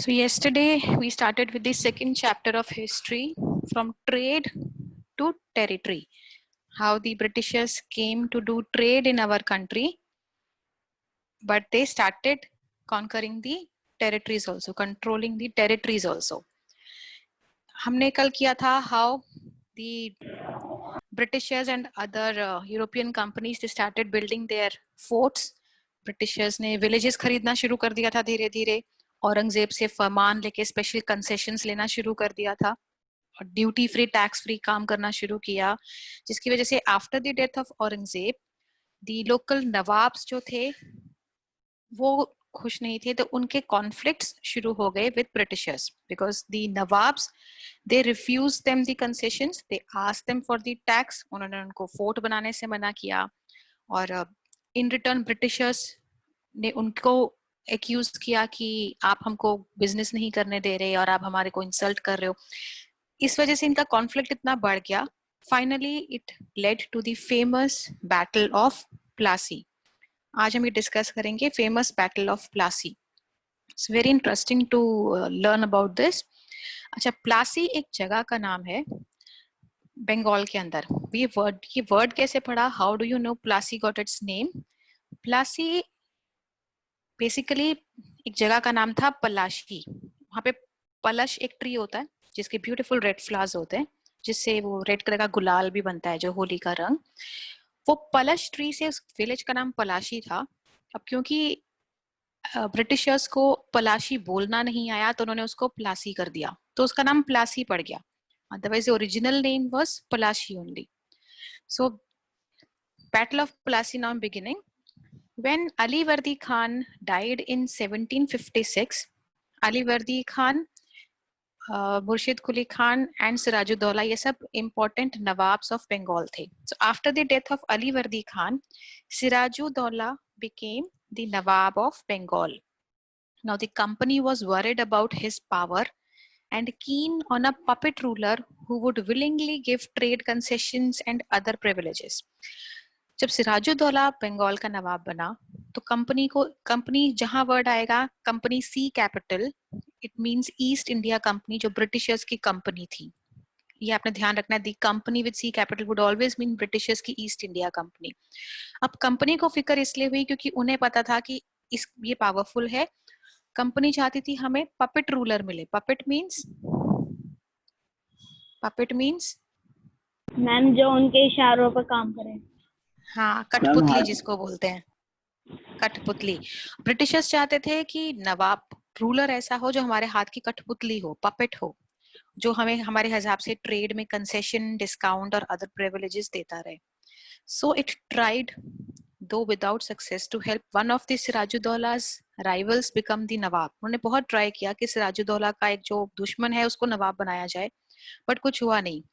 So yesterday we started with the second chapter of history, from trade to territory. How the Britishers came to do trade in our country, but they started conquering the territories also, controlling the territories also. हमने कल किया था how the Britishers and other European companies, they started building their forts. Britishers ने villages खरीदना शुरू कर दिया था धीरे धीरे. औरंगजेब से फरमान लेके स्पेशल कंसेशंस लेना शुरू कर दिया था और ड्यूटी फ्री टैक्स फ्री काम करना शुरू किया, जिसकी वजह से after the death of Aurangzeb the local nawabs जो थे वो खुश नहीं थे, तो उनके कॉन्फ्लिक्ट्स शुरू हो गए with Britishers because the nawabs they refuse them the concessions, they asked them for the tax. उन्होंने उनको फोर्ट बनाने से मना किया और इन रिटर्न ब्रिटिशर्स ने उनको एक्यूज किया कि आप हमको बिजनेस नहीं करने दे रहे और आप हमारे को इंसल्ट कर रहे हो. इस वजह से इनका कॉन्फ्लिक्ट इतना बढ़ गया. Finally it led to the famous battle of Plassey. आज हम ये डिस्कस करेंगे famous battle of Plassey. It's very interesting to learn about this. अच्छा, प्लासी एक जगह का नाम है बंगाल के अंदर. ये वर्ड कैसे पढ़ा? How do you know Plassey got its name? Plassey basically एक जगह का नाम था पलाशी. वहां पे पलश एक ट्री होता है जिसके ब्यूटीफुल रेड फ्लावर्स होते हैं, जिससे वो रेड कलर का गुलाल भी बनता है जो होली का रंग. वो पलश ट्री से उस विलेज का नाम पलाशी था. अब क्योंकि ब्रिटिशर्स को पलाशी बोलना नहीं आया तो उन्होंने उसको प्लासी कर दिया, तो उसका नाम प्लासी पड़ गया. Otherwise original name was Palashi only. So battle of Plassey now beginning. When Ali Vardi Khan died in 1756, Ali Vardi Khan, Murshid Quli Khan and Sirajuddaulah, ये सब important Nawabs of Bengal थे. So after the death of Ali Vardi Khan, Sirajuddaulah became the Nawab of Bengal. Now the company was worried about his power and keen on a puppet ruler who would willingly give trade concessions and other privileges. जब सिराजुद्दौला बंगाल का नवाब बना तो company जहां word आएगा company C capital, it means East India Company, जो Britishers की company थी. ये आपने ध्यान रखना है. The company with C capital would always mean Britishers की ईस्ट इंडिया कंपनी. अब कंपनी को फिक्र इसलिए हुई क्योंकि उन्हें पता था कि ये पावरफुल है. कंपनी चाहती थी हमें पपेट रूलर मिले. पपेट मींस मैम जो उनके इशारों पर काम करे. हाँ, कठपुतली जिसको बोलते हैं, कठपुतली. ब्रिटिशर्स चाहते थे कि नवाब रूलर ऐसा हो जो हमारे हाथ की कठपुतली हो, पपेट हो, जो हमें हमारे हिसाब से ट्रेड में कंसेशन, डिस्काउंट और अदर प्रिविलेजेस देता रहे. So it tried, though without success, to help one of the Sirajuddaulah's rivals become the nawab. उन्होंने बहुत ट्राई किया कि सिराजुद्दौला का एक जो दुश्मन है उसको नवाब बनाया जाए, बट कुछ हुआ नहीं.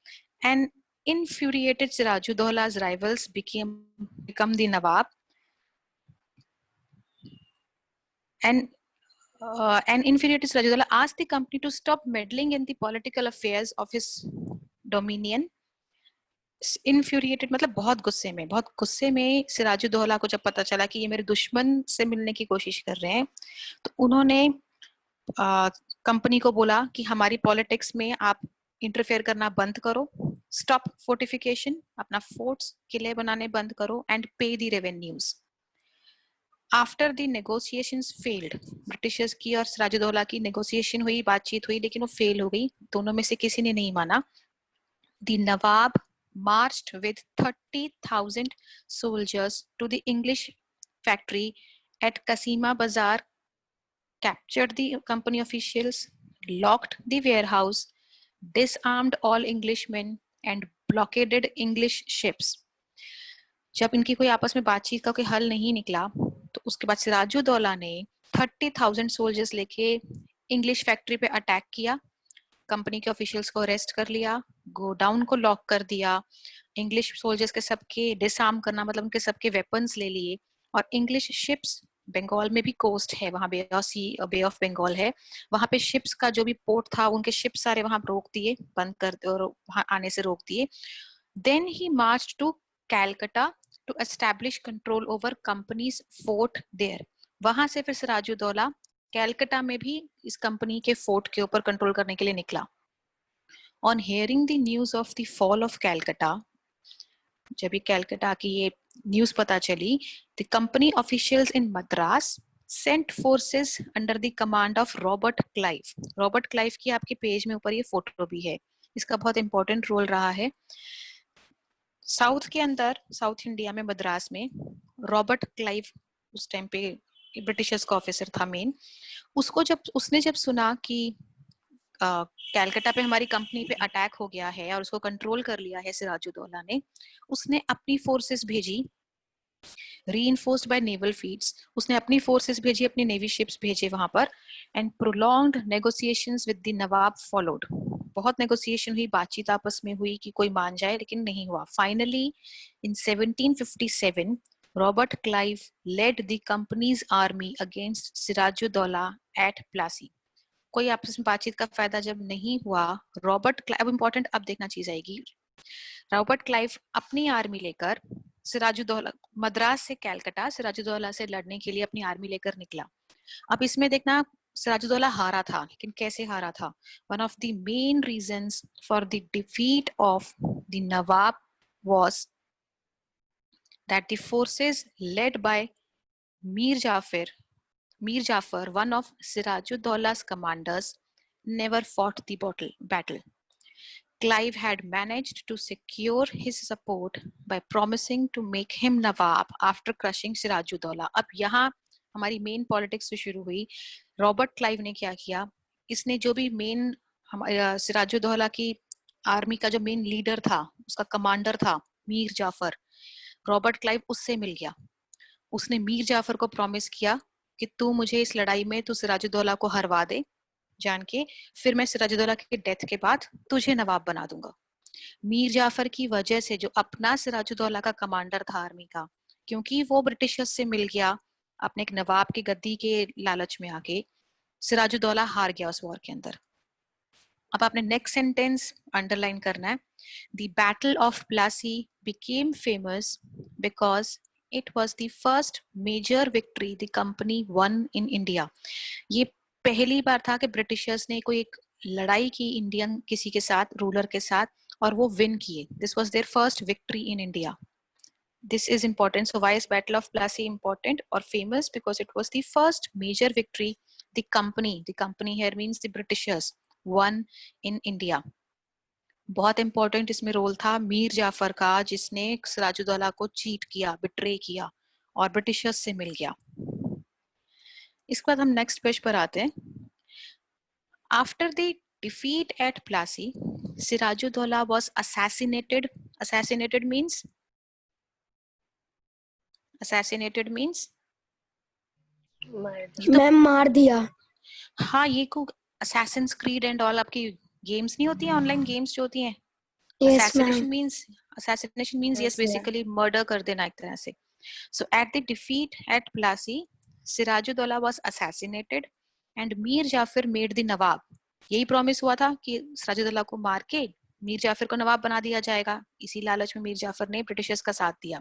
And infuriated Sirajuddaulla's rivals become the Nawab, and infuriated Sirajuddaulah asked the company to stop meddling in the political affairs of his dominion. Infuriated मतलब बहुत गुस्से में सिराजुद्दौला को जब पता चला कि ये मेरे दुश्मन से मिलने की कोशिश कर रहे हैं, तो उन्होंने कंपनी को बोला कि हमारी पॉलिटिक्स में आप इंटरफेयर करना बंद करो, स्टॉप फोर्टिफिकेशन, अपना फोर्ट्स किले बनाने बंद करो, एंड पे the revenues. After the negotiations failed, Britishers की और सिराजुद्दौला की नेगोशिएशन हुई, बातचीत हुई, लेकिन वो फेल हो गई. दोनों में से किसी ने नहीं माना. The Nawab marched with 30,000 soldiers to the English factory at Kasima Bazaar, captured the company officials, locked the warehouse, disarmed all Englishmen and blockaded English ships. जब इनकी कोई आपस में बातचीत का कोई हल नहीं निकला तो उसके बाद सिराजुद्दौला ने 30,000 सोल्जर्स लेके इंग्लिश फैक्ट्री पे अटैक किया, कंपनी के ऑफिशियल्स को अरेस्ट कर लिया, गोडाउन को लॉक कर दिया, इंग्लिश सोल्जर्स के सबके डिसआर्म करना मतलब उनके सबके वेपन्स ले लिए, और इंग्लिश शिप्स, बंगाल में भी कोस्ट है, वहां बे ऑफ बंगाल है, वहां पे शिप्स का जो भी पोर्ट था उनके शिप्स सारे वहां रोक दिए, बंद कर और वहां आने से रोक दिए. Then he marched to Calcutta to establish control over company's fort there. वहां से फिर सिराजुद्दौला कैलकाटा में भी इस कंपनी के फोर्ट के ऊपर कंट्रोल करने के लिए निकला. On hearing the news of the fall of Calcutta, जब ये कैलकाटा की ये न्यूज पता चली, the company officials in Madras sent forces under the command of Robert Clive. Robert Clive की आपके पेज में ऊपर ये फोटो भी है. इसका बहुत इंपॉर्टेंट रोल रहा है साउथ के अंदर, साउथ इंडिया में, मद्रास में. रॉबर्ट क्लाइव उस टाइम पे ब्रिटिशर्स का ऑफिसर था मेन. उसने जब सुना कि कैलकाटा पे हमारी कंपनी पे अटैक हो गया है और उसको कंट्रोल कर लिया है सिराजुद्दौला ने, उसने अपनी फोर्सेस भेजी, reinforced by naval fleets. उसने अपनी फोर्सेस भेजी, अपनी नेवी शिप्स भेजे वहां पर. And prolonged negotiations with the Nawab followed. बहुत नेगोशिएशन हुई, बातचीत आपस में हुई कि कोई मान जाए, लेकिन नहीं हुआ. Finally in 1757 Robert Clive led the company's army against Sirajuddaulah at Plassey. कोई आपस में बातचीत का फायदा जब नहीं हुआ, रॉबर्ट क्लाइव, इंपॉर्टेंट अब देखना चीज आएगी, रॉबर्ट क्लाइव अपनी आर्मी लेकर सिराजुद्दौला, मद्रास से कैलकाटा सिराजुद्दौला से लड़ने के लिए अपनी आर्मी लेकर निकला. अब इसमें देखना सिराजुद्दौला हारा था, लेकिन कैसे हारा था? One of the main reasons for the defeat of the Nawab was that the forces led by Mir Jafar, one of Sirajuddaulla's commanders, never fought the battle. Clive had managed to secure his support by promising to make him Nawab after crushing Sirajuddaulla. अब यहाँ हमारी main politics शुरू हुई. Robert Clive ने क्या किया, इसने जो भी मेन सिराजुद्दौला की आर्मी का जो मेन लीडर था, उसका कमांडर था मीर जाफर, रॉबर्ट क्लाइव उससे मिल गया. उसने मीर जाफर को प्रॉमिस किया कि तू मुझे इस लड़ाई में, तू सिराजुद्दौला को हरवा दे जान के, फिर मैं सिराजुद्दौला के डेथ के बाद तुझे नवाब बना दूंगा. मीर जाफर की वजह से, जो अपना सिराजुद्दौला का कमांडर था आर्मी का, क्योंकि वो ब्रिटिशर्स से मिल गया अपने एक नवाब की गद्दी के लालच में आके, सिराजुद्दौला हार गया उस वॉर के अंदर. अब आपने नेक्स्ट सेंटेंस अंडरलाइन करना है. The battle of Plassey became famous because it was the first major victory the company won in India. ये पहली बार था कि ब्रिटिशर्स ने कोई एक लड़ाई की इंडियन किसी के साथ, रूलर के साथ, और वो विन किए. This was their first victory in India. This is important. So why is Battle of Plassey important or famous? Because it was the first major victory the company here means the Britishers, won in India. बहुत important इसमें role था मीर जाफर का, जिसने सिराजुद्दौला को cheat किया, betray किया और Britishers से मिल गया. इसके बाद हम नेक्स्ट पेज पर आते हैं. After the defeat at Plassey, Sirajuddaulah was assassinated. Assassinated means ma'am मार दिया. हाँ, ये को Assassin's Creed एंड ऑल आपकी गेम्स नहीं होती हैं, ऑनलाइन गेम्स जो होती हैं. Yes, assassination means yes, basically murder कर देना एक तरह से. So at the defeat at Plassey, Sirajuddaulah was assassinated and Mir Jafar made the Nawab. यही प्रॉमिस हुआ था कि सिराजुद्दौला को मार के मीर जाफर को नवाब बना दिया जाएगा. इसी लालच में मीर जाफर ने ब्रिटिशर्स का साथ दिया.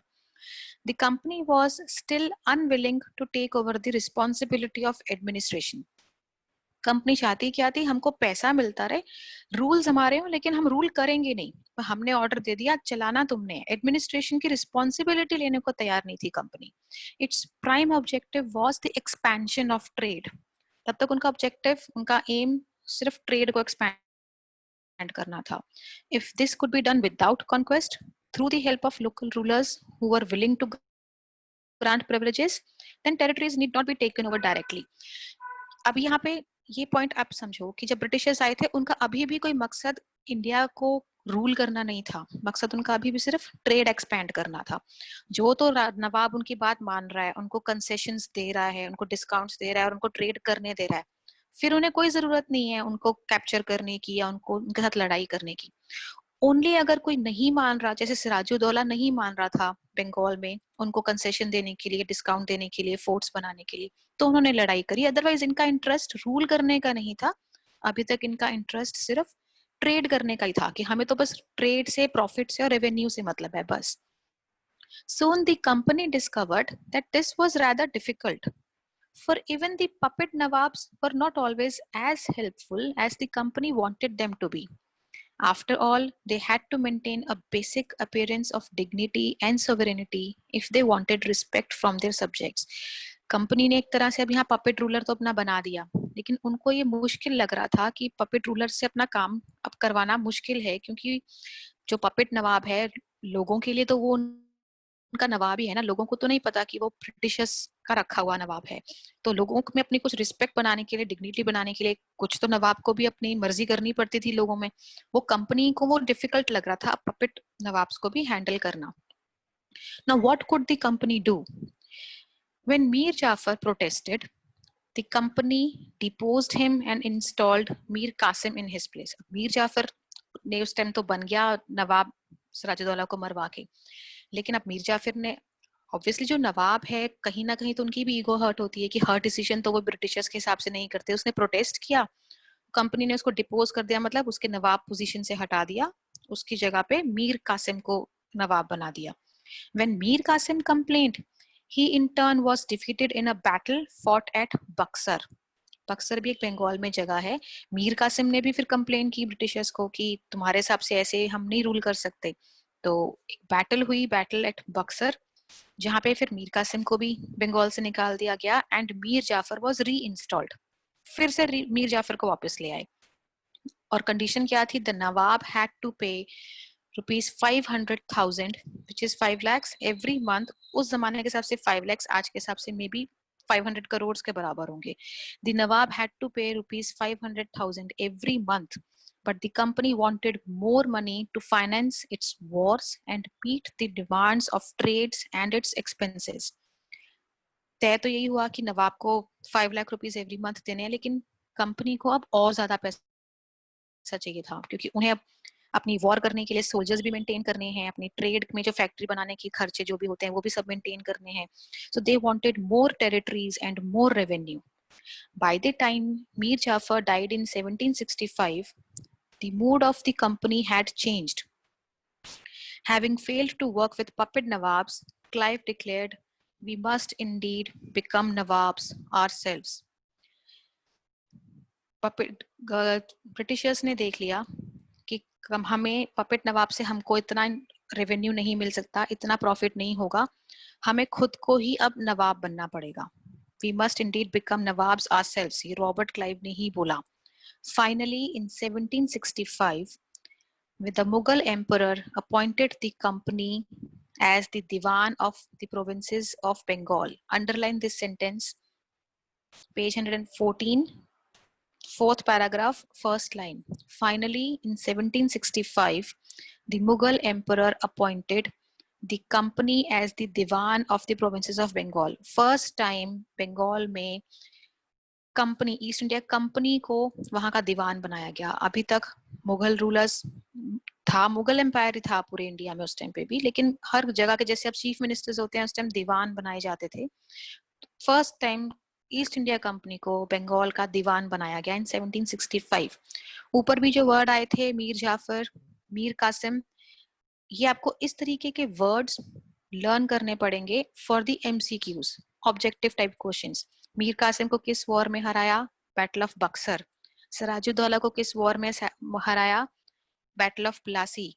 The company was still unwilling to take over the responsibility of administration. Company चाहती क्या थी, हमको पैसा मिलता रहे, रूल्स हमारे हो, लेकिन हम रूल करेंगे नहीं. हमने ऑर्डर दे दिया, चलाना तुमने. एडमिनिस्ट्रेशन की रिस्पॉन्सिबिलिटी लेने को तैयार नहीं थी company. Its prime objective was the expansion of trade. तब तक उनका ऑब्जेक्टिव, उनका एम सिर्फ ट्रेड को एक्सपैंड करना था. If this could be done without conquest, through the help of local rulers who were willing to grant privileges, then territories need not be taken over directly. अब यहाँ पे ये point आप समझो कि जब ब्रिटिशर्स आए थे, उनका अभी भी कोई मकसद इंडिया को रूल करना नहीं था. मकसद उनका अभी भी सिर्फ ट्रेड एक्सपैंड करना था. जो तो नवाब उनकी बात मान रहा है, उनको कंसेशंस दे रहा है, उनको डिस्काउंट्स दे रहा है और उनको ट्रेड करने दे रहा है, फिर उन्हें कोई जरूरत नहीं है उनको कैप्चर करने की या उनको उनके साथ लड़ाई करने की. ओनली अगर कोई नहीं मान रहा, जैसे सिराजुद्दौला नहीं मान रहा था बंगाल में उनको कंसेशन देने के लिए, डिस्काउंट देने के लिए, फोर्ट्स बनाने के लिए, तो उन्होंने लड़ाई करी. अदरवाइज इनका इंटरेस्ट रूल करने का नहीं था. अभी तक इनका इंटरेस्ट सिर्फ ट्रेड करने का ही था कि हमें तो बस ट्रेड से, प्रॉफिट से और रेवेन्यू से मतलब है बस. Soon the company discovered that this was rather difficult. For even the puppet Nawabs were not always as helpful as the company wanted them to be. After all, they had to maintain a basic appearance of dignity and sovereignty if they wanted respect from their subjects. Company ने एक तरह से अब यहाँ puppet ruler तो अपना बना दिया, लेकिन उनको ये मुश्किल लग रहा था कि पपेट रूलर से अपना काम अब करवाना मुश्किल है, क्योंकि जो पपेट नवाब है लोगों के लिए तो वो उनका नवाब ही है ना, लोगों को तो नहीं पता कि वो ब्रिटिशर्स का रखा हुआ नवाब है। तो लोगों में अपनी कुछ रिस्पेक्ट बनाने के लिए, डिग्निटी बनाने के लिए कुछ तो नवाब को भी अपनी मर्जी करनी पड़ती थी लोगों में। वो कंपनी को वो डिफिकल्ट लग रहा था पपेट नवाब्स को भी हैंडल करना। Now what could the company do? When Mir Jafar protested, the company deposed him and installed Mir Qasim in his place. Mir Jafar ने उस टाइम तो बन गया नवाब सिराजुद्दौला को मरवा के, लेकिन अब मीर जाफर ने, ऑब्वियसली जो नवाब है कहीं ना कहीं तो उनकी भी ईगो हर्ट होती है कि हर डिसीजन तो वो ब्रिटिशर्स के हिसाब से नहीं करते। उसने प्रोटेस्ट किया, कंपनी ने उसको डिपोज कर दिया, मतलब उसके नवाब पोजीशन से हटा दिया, उसकी जगह पे मीर कासिम को नवाब बना दिया। When Mir Qasim complained, he in turn was defeated in a battle fought at Buxar. Buxar भी एक बंगाल में जगह है। मीर कासिम ने भी फिर कंप्लेन की ब्रिटिशर्स को कि तुम्हारे हिसाब से ऐसे हम नहीं रूल कर सकते। तो एक बैटल हुई, बैटल एट बक्सर, जहां पे फिर मीर कासिम को भी बंगाल से निकाल दिया गया एंड मीर जाफर वाज री इंस्टॉल्ड। फिर से मीर जाफर को वापस ले आए, और कंडीशन क्या थी? द नवाब हैड टू पे ₹500,000 which is 5 lakhs every month। उस जमाने के हिसाब से 5 lakhs आज के हिसाब से मे बी 500 करोड़ के बराबर होंगे। The Nawab had to pay ₹500,000 every month, but the company wanted more money to finance its wars and meet the demands of trades and its expenses। तय तो यही हुआ कि नवाब को 5 लाख रुपीस एवरी मंथ देने हैं, लेकिन कंपनी को अब और ज्यादा पैसा चाहिए था, क्योंकि उन्हें अब अपनी वॉर करने के लिए सोल्जर्स भी मेंटेन करने हैं, अपनी ट्रेड में जो फैक्ट्री बनाने के खर्चे जो भी होते हैं वो भी सब मेंटेन करने हैं। So they wanted more territories and more revenue. By the time Mir Jafar died in 1765, the mood of the company had changed. Having failed to work with puppet nawabs, Clive declared, "We must indeed become nawabs ourselves." Britishers ने देख लिया कि हमें puppet नवाब से हमको इतना revenue नहीं मिल सकता, इतना प्रॉफिट नहीं होगा, हमें खुद को ही अब नवाब बनना पड़ेगा। We must indeed become nawabs ourselves, ये रॉबर्ट क्लाइव ने ही बोला। Finally, in 1765, with the Mughal emperor appointed the company as the Diwan of the provinces of Bengal. Underline this sentence, page 114, fourth paragraph, first line. Finally, in 1765, the Mughal emperor appointed the company as the Diwan of the provinces of Bengal. First time Bengal में company, east India company को वहां का दीवान बनाया गया। अभी तक Mughal rulers था, Mughal empire था पूरे इंडिया में उस टाइम पे भी, लेकिन हर जगह के जैसे अब चीफ मिनिस्टर्स होते हैं उस टाइम दीवान बनाए जाते थे। First time east India company को बंगाल का दीवान बनाया गया इन 1765। ऊपर भी जो वर्ड आए थे मीर जाफर, मीर कासिम, ये आपको इस तरीके के वर्ड्स लर्न करने पड़ेंगे for the MCQs, objective type questions. Mir Qasim को किस वॉर में हराया? Battle of Buxar. सिराजुद्दौला को किस वॉर में हराया? Battle of Plassey.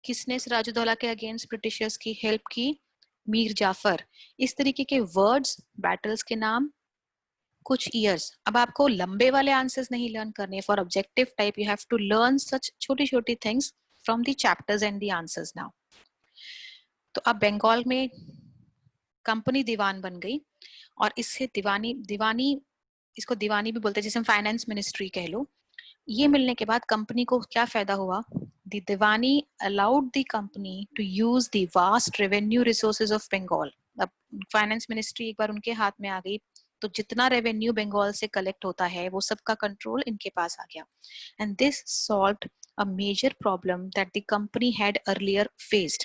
किसने सिराजुद्दौला के अगेंस्ट ब्रिटिशर्स की हेल्प की? मीर जाफर। इस तरीके के वर्ड्स, बैटल्स के नाम, कुछ ईयर्स। अब आपको लंबे वाले आंसर्स नहीं लर्न करने, for objective type you have to learn such छोटी छोटी things from the chapters and the answers now. तो अब बंगाल में कंपनी दीवान बन गई, और इससे दीवानी इसको दीवानी भी बोलते हैं, जिसे हम फाइनेंस मिनिस्ट्री कह लो। ये मिलने के बाद कंपनी को क्या फायदा हुआ? The Diwani allowed the company to use the vast revenue resources of Bengal. अब फाइनेंस मिनिस्ट्री एक बार उनके हाथ में आ गई तो जितना रेवेन्यू बंगाल से कलेक्ट होता है वो सबका कंट्रोल इनके पास आ गया। And this solved a major problem that the company had earlier faced.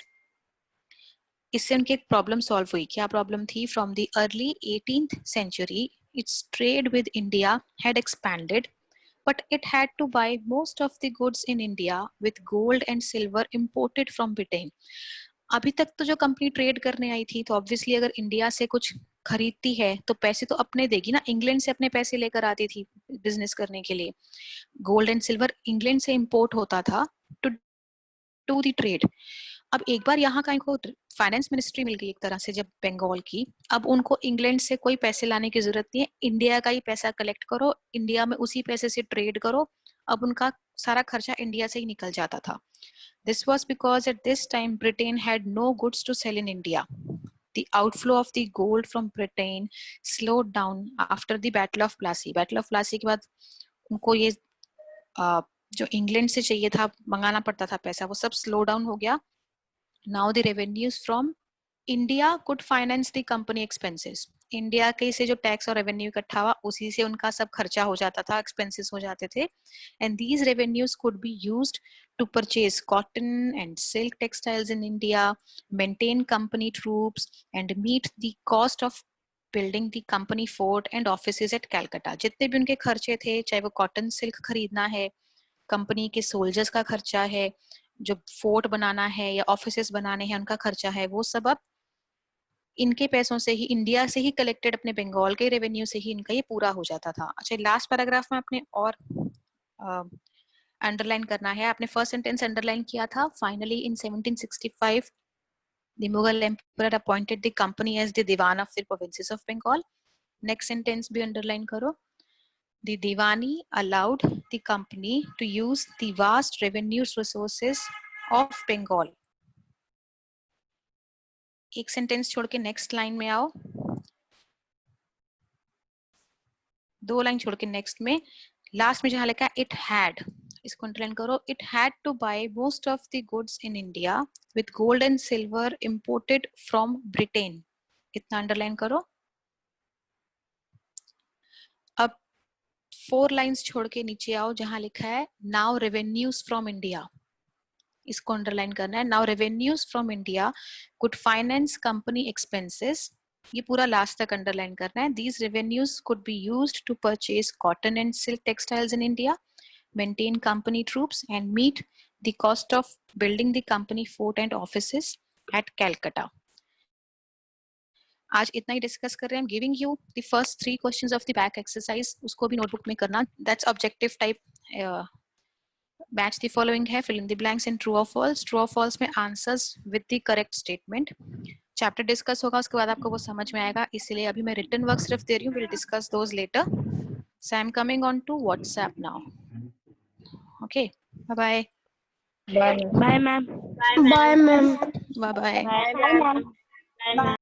इससे उनकी एक प्रॉब्लम सॉल्व हुई। क्या प्रॉब्लम थी? From the early 18th century, its trade with India had expanded, but it had to buy most of the goods in India with gold and silver imported from Britain। अभी तक तो जो company trade करने आई थी तो obviously अगर India से कुछ खरीदती है तो पैसे तो अपने देगी ना, इंग्लैंड से अपने पैसे लेकर आती थी बिजनेस करने के लिए। गोल्ड एंड सिल्वर इंग्लैंड से इंपोर्ट होता था टू टू द ट्रेड। अब एक बार यहाँ का इनको फाइनेंस मिनिस्ट्री मिल गई एक तरह से जब बंगाल की, अब उनको इंग्लैंड से कोई पैसे लाने की जरूरत नहीं है, इंडिया का ही पैसा कलेक्ट करो, इंडिया में उसी पैसे से ट्रेड करो। अब उनका सारा खर्चा इंडिया से ही निकल जाता था। This was because at this time Britain had no goods to sell in India. The outflow of the gold from Britain slowed down after the Battle of Plassey. Battle of Plassey के बाद उनको ये जो England से चाहिए था, मंगाना पड़ता था पैसा, वो सब स्लो डाउन हो गया। Now the revenues from India could finance the company expenses. India के से जो टैक्स और रेवेन्यू इकट्ठा हुआ उसी से उनका सब खर्चा हो जाता था, एक्सपेंसेस हो जाते थे। And these revenues could be used to purchase cotton and silk textiles in India, maintain company troops, and meet the cost of building the company fort and offices at Calcutta. जितने भी उनके खर्चे थे, चाहे वो कॉटन सिल्क खरीदना है, company के सोल्जर्स का खर्चा है, जो फोर्ट बनाना है या ऑफिसेस बनाने हैं उनका खर्चा है, वो सब अब इनके पैसों से ही, इंडिया से ही कलेक्टेड अपने बंगाल के रेवेन्यू से ही इनका ये पूरा हो जाता था। अच्छा, लास्ट पैराग्राफ में आपने और अंडरलाइन करना है। आपने फर्स्ट सेंटेंस अंडरलाइन किया था, finally in 1765 the Mughal emperor appointed the company as the Diwan of the provinces of Bengal. Next sentence भी अंडरलाइन करो, the Diwani allowed the company to use the vast revenue resources of Bengal. एक sentence छोड़ के next line में आओ, दो line छोड़ के नेक्स्ट में, लास्ट में जहां लिखा है इट हैड, इसको अंडरलाइन करो, it had to buy most of the goods in India with gold and silver imported from Britain, इतना अंडरलाइन करो। अब 4 लाइंस छोड़ के नीचे आओ जहां लिखा है नाउ रेवेन्यूज फ्रॉम इंडिया, इसको अंडरलाइन करना है। Now revenues from India could finance company expenses, ये पूरा लास्ट तक अंडरलाइन करना है। These revenues could be used to purchase cotton and silk textiles in India, maintain company troops, and meet the cost of building the company fort and offices at Calcutta. आज इतना ही discuss कर रहे हैं। Giving you the first 3 questions of the back exercise, उसको भी notebook में करना, that's objective type. Match the following है, fill in the blanks in true और फॉल्स, ट्रू और फॉल्स में answers with the correct statement. Chapter discuss होगा, उसके बाद आपको वो समझ में आएगा, इसलिए अभी मैं रिटन वर्क सिर्फ दे रही हूँ, will discuss those later. So I am coming on to WhatsApp now. Okay, bye bye. Bye, ma'am. Bye, ma'am. Bye bye. Bye, ma'am.